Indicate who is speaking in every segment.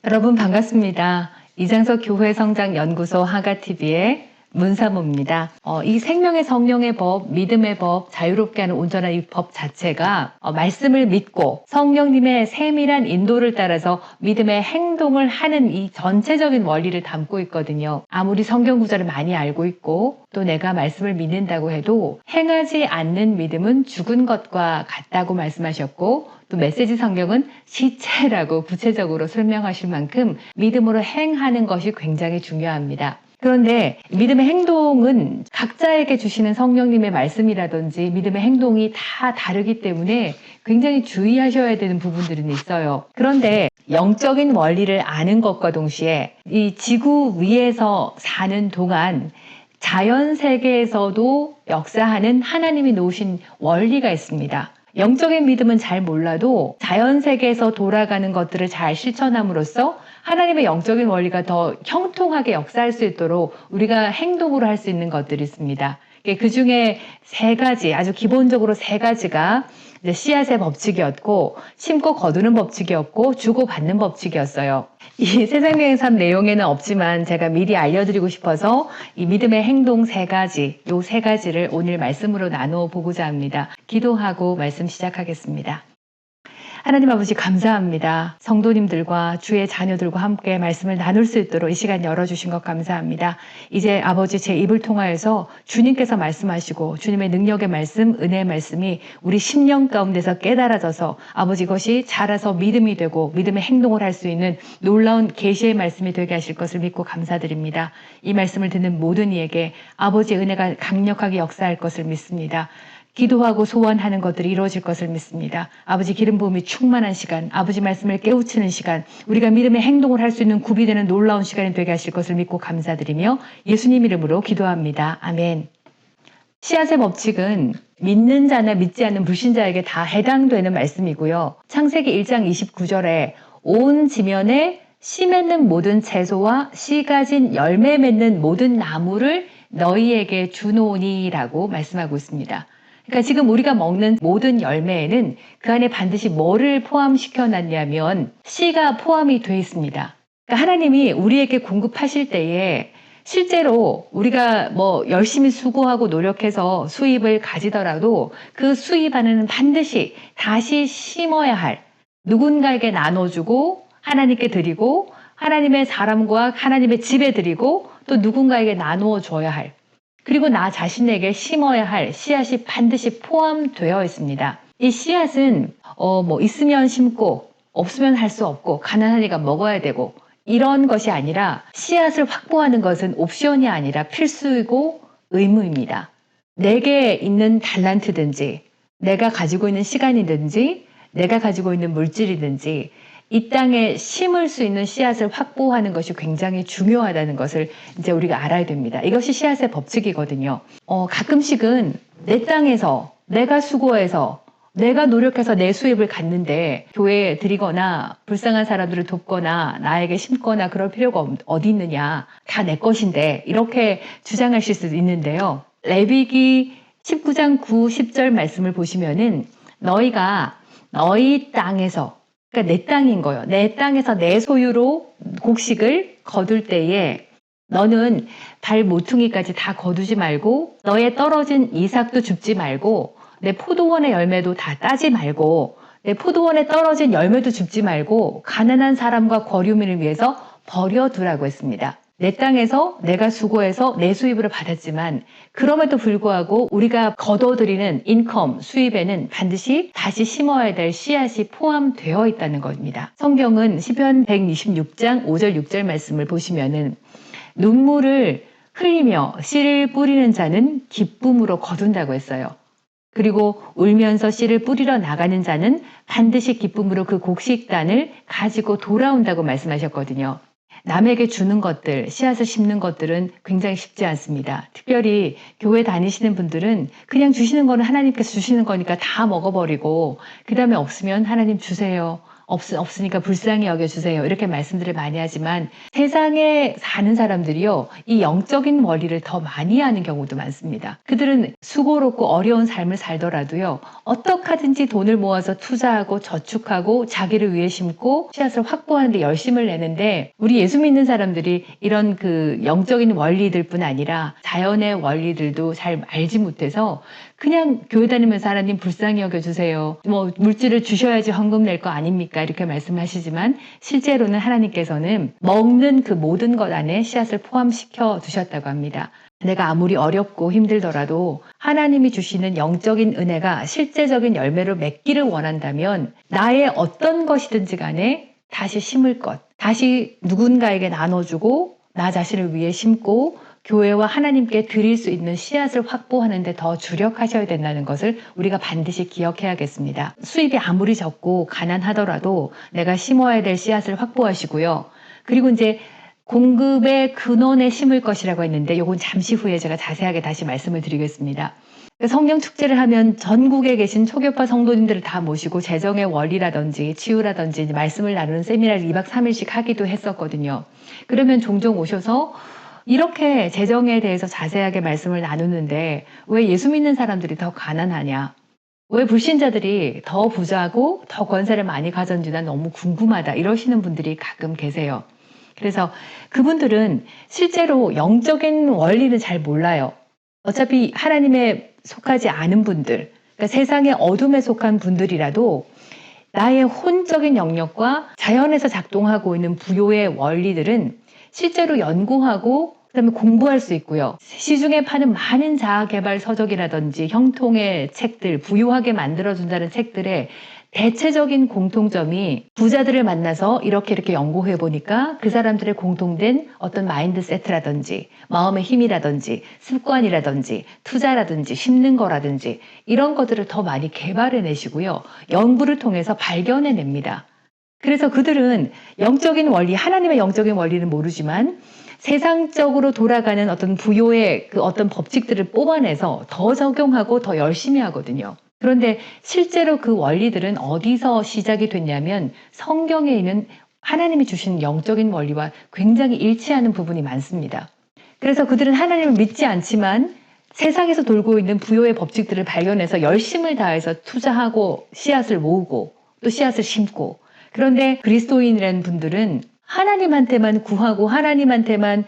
Speaker 1: 여러분 반갑습니다. 이장석 교회 성장 연구소 하가TV의 문사모입니다. 이 생명의 성령의 법, 믿음의 법, 자유롭게 하는 온전한 이 법 자체가 말씀을 믿고 성령님의 세밀한 인도를 따라서 믿음의 행동을 하는 이 전체적인 원리를 담고 있거든요. 아무리 성경 구절을 많이 알고 있고 또 내가 말씀을 믿는다고 해도 행하지 않는 믿음은 죽은 것과 같다고 말씀하셨고 또 메시지 성경은 시체라고 구체적으로 설명하실 만큼 믿음으로 행하는 것이 굉장히 중요합니다. 그런데 믿음의 행동은 각자에게 주시는 성령님의 말씀이라든지 믿음의 행동이 다 다르기 때문에 굉장히 주의하셔야 되는 부분들은 있어요. 그런데 영적인 원리를 아는 것과 동시에 이 지구 위에서 사는 동안 자연 세계에서도 역사하는 하나님이 놓으신 원리가 있습니다. 영적인 믿음은 잘 몰라도 자연 세계에서 돌아가는 것들을 잘 실천함으로써 하나님의 영적인 원리가 더 형통하게 역사할 수 있도록 우리가 행동으로 할 수 있는 것들이 있습니다. 그 중에 세 가지, 아주 기본적으로 세 가지가 씨앗의 법칙이었고, 심고 거두는 법칙이었고, 주고받는 법칙이었어요. 이 세상의 삶 내용에는 없지만 제가 미리 알려드리고 싶어서 이 믿음의 행동 세 가지, 요 세 가지를 오늘 말씀으로 나누어 보고자 합니다. 기도하고 말씀 시작하겠습니다. 하나님 아버지 감사합니다. 성도님들과 주의 자녀들과 함께 말씀을 나눌 수 있도록 이 시간 열어주신 것 감사합니다. 이제 아버지 제 입을 통하여서 주님께서 말씀하시고 주님의 능력의 말씀, 은혜의 말씀이 우리 심령 가운데서 깨달아져서 아버지 이것이 자라서 믿음이 되고 믿음의 행동을 할 수 있는 놀라운 계시의 말씀이 되게 하실 것을 믿고 감사드립니다. 이 말씀을 듣는 모든 이에게 아버지의 은혜가 강력하게 역사할 것을 믿습니다. 기도하고 소원하는 것들이 이루어질 것을 믿습니다. 아버지 기름 부음이 충만한 시간, 아버지 말씀을 깨우치는 시간, 우리가 믿음의 행동을 할 수 있는 구비되는 놀라운 시간이 되게 하실 것을 믿고 감사드리며 예수님 이름으로 기도합니다. 아멘. 씨앗의 법칙은 믿는 자나 믿지 않는 불신자에게 다 해당되는 말씀이고요. 창세기 1장 29절에 온 지면에 씨 맺는 모든 채소와 씨 가진 열매 맺는 모든 나무를 너희에게 주노니라고 말씀하고 있습니다. 그러니까 지금 우리가 먹는 모든 열매에는 그 안에 반드시 뭐를 포함시켜 놨냐면 씨가 포함이 되어 있습니다. 그러니까 하나님이 우리에게 공급하실 때에 실제로 우리가 열심히 수고하고 노력해서 수입을 가지더라도 그 수입 안에는 반드시 다시 심어야 할, 누군가에게 나눠주고 하나님께 드리고 하나님의 사람과 하나님의 집에 드리고 또 누군가에게 나누어 줘야 할, 그리고 나 자신에게 심어야 할 씨앗이 반드시 포함되어 있습니다. 이 씨앗은 있으면 심고 없으면 할 수 없고 가난하니까 먹어야 되고 이런 것이 아니라 씨앗을 확보하는 것은 옵션이 아니라 필수이고 의무입니다. 내게 있는 달란트든지 내가 가지고 있는 시간이든지 내가 가지고 있는 물질이든지 이 땅에 심을 수 있는 씨앗을 확보하는 것이 굉장히 중요하다는 것을 이제 우리가 알아야 됩니다. 이것이 씨앗의 법칙이거든요. 가끔씩은 내 땅에서 내가 수고해서 내가 노력해서 내 수입을 갖는데 교회에 드리거나 불쌍한 사람들을 돕거나 나에게 심거나 그럴 필요가 어디 있느냐. 다 내 것인데 이렇게 주장하실 수도 있는데요. 레위기 19장 9, 10절 말씀을 보시면은 너희가 너희 땅에서, 그러니까 내 땅인 거예요. 내 땅에서 내 소유로 곡식을 거둘 때에 너는 발 모퉁이까지 다 거두지 말고 너의 떨어진 이삭도 줍지 말고 내 포도원의 열매도 다 따지 말고 내 포도원에 떨어진 열매도 줍지 말고 가난한 사람과 거류민을 위해서 버려두라고 했습니다. 내 땅에서 내가 수고해서 내 수입으로 받았지만 그럼에도 불구하고 우리가 거둬들이는 인컴, 수입에는 반드시 다시 심어야 될 씨앗이 포함되어 있다는 겁니다. 성경은 시편 126장 5절 6절 말씀을 보시면은 눈물을 흘리며 씨를 뿌리는 자는 기쁨으로 거둔다고 했어요. 그리고 울면서 씨를 뿌리러 나가는 자는 반드시 기쁨으로 그 곡식단을 가지고 돌아온다고 말씀하셨거든요. 남에게 주는 것들, 씨앗을 심는 것들은 굉장히 쉽지 않습니다. 특별히 교회 다니시는 분들은 그냥 주시는 거는 하나님께서 주시는 거니까 다 먹어버리고 그 다음에 없으면 하나님 주세요. 없으니까 불쌍히 여겨주세요. 이렇게 말씀들을 많이 하지만 세상에 사는 사람들이요, 이 영적인 원리를 더 많이 하는 경우도 많습니다. 그들은 수고롭고 어려운 삶을 살더라도요, 어떻게 하든지 돈을 모아서 투자하고 저축하고 자기를 위해 심고 씨앗을 확보하는 데 열심을 내는데, 우리 예수 믿는 사람들이 이런 그 영적인 원리들뿐 아니라 자연의 원리들도 잘 알지 못해서 그냥 교회 다니면서 하나님 불쌍히 여겨주세요. 뭐 물질을 주셔야지 헌금 낼 거 아닙니까? 이렇게 말씀하시지만 실제로는 하나님께서는 먹는 그 모든 것 안에 씨앗을 포함시켜 두셨다고 합니다. 내가 아무리 어렵고 힘들더라도 하나님이 주시는 영적인 은혜가 실제적인 열매를 맺기를 원한다면 나의 어떤 것이든지 간에 다시 심을 것, 다시 누군가에게 나눠주고 나 자신을 위해 심고 교회와 하나님께 드릴 수 있는 씨앗을 확보하는 데 더 주력하셔야 된다는 것을 우리가 반드시 기억해야겠습니다. 수입이 아무리 적고 가난하더라도 내가 심어야 될 씨앗을 확보하시고요. 그리고 이제 공급의 근원에 심을 것이라고 했는데 이건 잠시 후에 제가 자세하게 다시 말씀을 드리겠습니다. 성령 축제를 하면 전국에 계신 초교파 성도님들을 다 모시고 재정의 원리라든지 치유라든지 말씀을 나누는 세미나를 2박 3일씩 하기도 했었거든요. 그러면 종종 오셔서 이렇게 재정에 대해서 자세하게 말씀을 나누는데 왜 예수 믿는 사람들이 더 가난하냐? 왜 불신자들이 더 부자고 더 권세를 많이 가졌는지 난 너무 궁금하다 이러시는 분들이 가끔 계세요. 그래서 그분들은 실제로 영적인 원리는 잘 몰라요. 어차피 하나님에 속하지 않은 분들, 그러니까 세상의 어둠에 속한 분들이라도 나의 혼적인 영역과 자연에서 작동하고 있는 부요의 원리들은 실제로 연구하고 그다음에 공부할 수 있고요. 시중에 파는 많은 자아개발 서적이라든지 형통의 책들, 부유하게 만들어준다는 책들의 대체적인 공통점이 부자들을 만나서 이렇게 연구해 보니까 그 사람들의 공통된 어떤 마인드세트라든지 마음의 힘이라든지 습관이라든지 투자라든지 심는 거라든지 이런 것들을 더 많이 개발해 내시고요. 연구를 통해서 발견해 냅니다. 그래서 그들은 영적인 원리, 하나님의 영적인 원리는 모르지만 세상적으로 돌아가는 어떤 부요의 그 어떤 법칙들을 뽑아내서 더 적용하고 더 열심히 하거든요. 그런데 실제로 그 원리들은 어디서 시작이 됐냐면 성경에 있는 하나님이 주신 영적인 원리와 굉장히 일치하는 부분이 많습니다. 그래서 그들은 하나님을 믿지 않지만 세상에서 돌고 있는 부요의 법칙들을 발견해서 열심을 다해서 투자하고 씨앗을 모으고 또 씨앗을 심고, 그런데 그리스도인이라는 분들은 하나님한테만 구하고 하나님한테만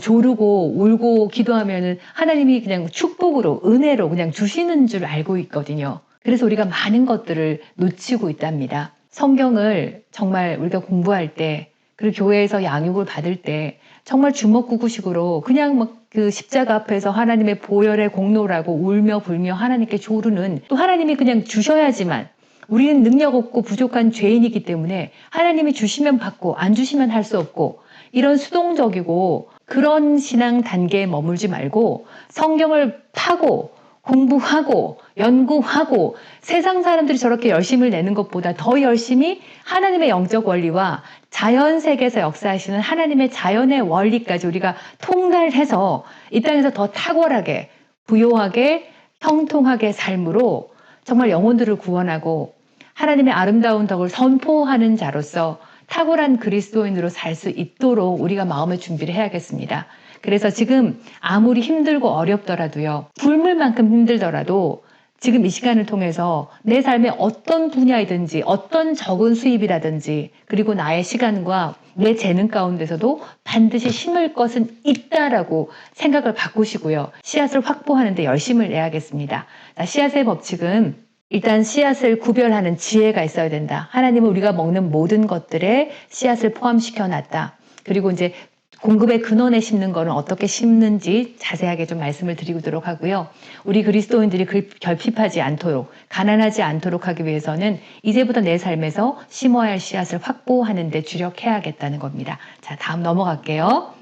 Speaker 1: 조르고 울고 기도하면은 하나님이 그냥 축복으로 은혜로 그냥 주시는 줄 알고 있거든요. 그래서 우리가 많은 것들을 놓치고 있답니다. 성경을 정말 우리가 공부할 때 그리고 교회에서 양육을 받을 때 정말 주먹구구식으로 그냥 막 그 십자가 앞에서 하나님의 보혈의 공로라고 울며 불며 하나님께 조르는, 또 하나님이 그냥 주셔야지만, 우리는 능력 없고 부족한 죄인이기 때문에 하나님이 주시면 받고 안 주시면 할 수 없고 이런 수동적이고 그런 신앙 단계에 머물지 말고 성경을 파고 공부하고 연구하고 세상 사람들이 저렇게 열심을 내는 것보다 더 열심히 하나님의 영적 원리와 자연 세계에서 역사하시는 하나님의 자연의 원리까지 우리가 통달해서 이 땅에서 더 탁월하게 부요하게 형통하게 삶으로 정말 영혼들을 구원하고 하나님의 아름다운 덕을 선포하는 자로서 탁월한 그리스도인으로 살 수 있도록 우리가 마음의 준비를 해야겠습니다. 그래서 지금 아무리 힘들고 어렵더라도요, 굶을만큼 힘들더라도 지금 이 시간을 통해서 내 삶의 어떤 분야이든지 어떤 적은 수입이라든지 그리고 나의 시간과 내 재능 가운데서도 반드시 심을 것은 있다라고 생각을 바꾸시고요. 씨앗을 확보하는 데 열심을 내야겠습니다. 씨앗의 법칙은 일단 씨앗을 구별하는 지혜가 있어야 된다. 하나님은 우리가 먹는 모든 것들에 씨앗을 포함시켜 놨다. 그리고 이제 공급의 근원에 심는 거는 어떻게 심는지 자세하게 좀 말씀을 드리도록 하고요. 우리 그리스도인들이 결핍하지 않도록, 가난하지 않도록 하기 위해서는 이제부터 내 삶에서 심어야 할 씨앗을 확보하는 데 주력해야겠다는 겁니다. 자, 다음 넘어갈게요.